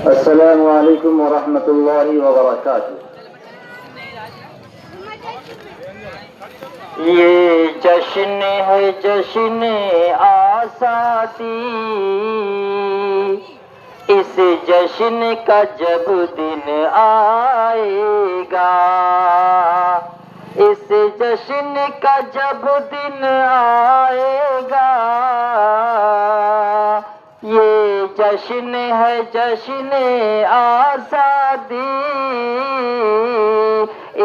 अस्सलामु अलैकुम वरहमतुल्लाहि वबरकातुह। ये जश्न है जश्न आज़ादी, इस जश्न का जब दिन आएगा, इस जश्न का जब दिन आएगा, ये जश्न है जश्न आज़ादी,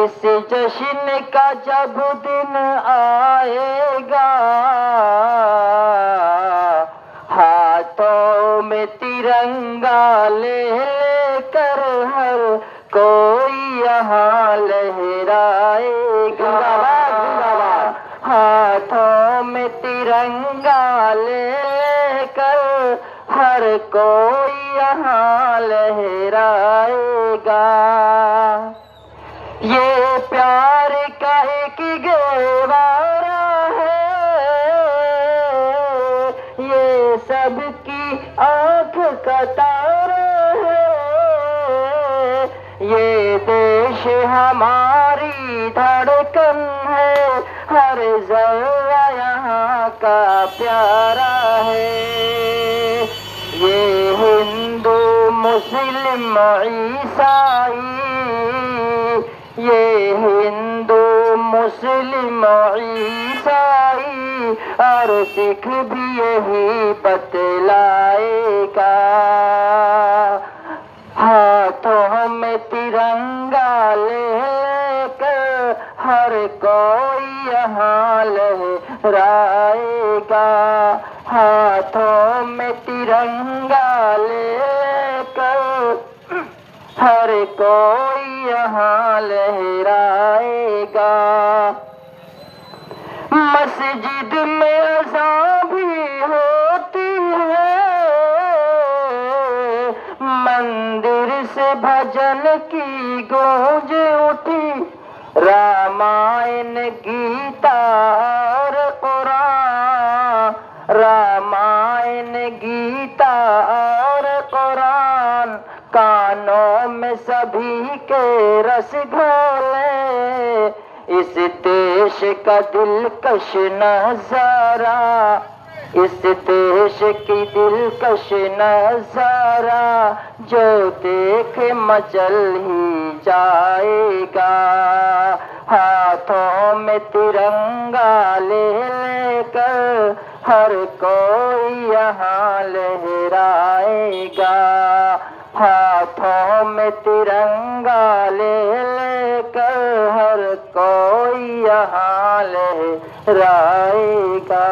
इस जश्न का जब दिन आएगा, हाथों में तिरंगा लेकर हर कोई यहाँ लहराएगा। हाथों में तिरंगा लेकर हर कोई यहाँ लहराएगा। ये प्यार का एक गहवारा है, ये सबकी आँख का तारा है, ये देश हमारी धड़कन है, हर जर्रा यहाँ का प्यारा है। ये हिंदू मुस्लिम ईसाई, ये हिंदू मुस्लिम ईसाई और सिख भी यही बतलाएगा। हाथों में तिरंगा लेकर हर कोई यहाँ लहराएगा। हाथों में तिरंगा लेकर हर कोई यहाँ लहराएगा। मस्जिद में अज़ान भी होती है, मंदिर से भजन की गूंज उठी, रामायण गीता और कुरान, रामायण गीता और कुरान कानों में सभी के रस घोले। इस देश का दिलकश नजारा, इस देश की दिलकश नजारा जो देख मचल ही जाएगा। हाथों में तिरंगा लेकर हर कोई यहाँ लहराएगा। हाथों में तिरंगा लेकर हर कोई यहाँ लहराएगा।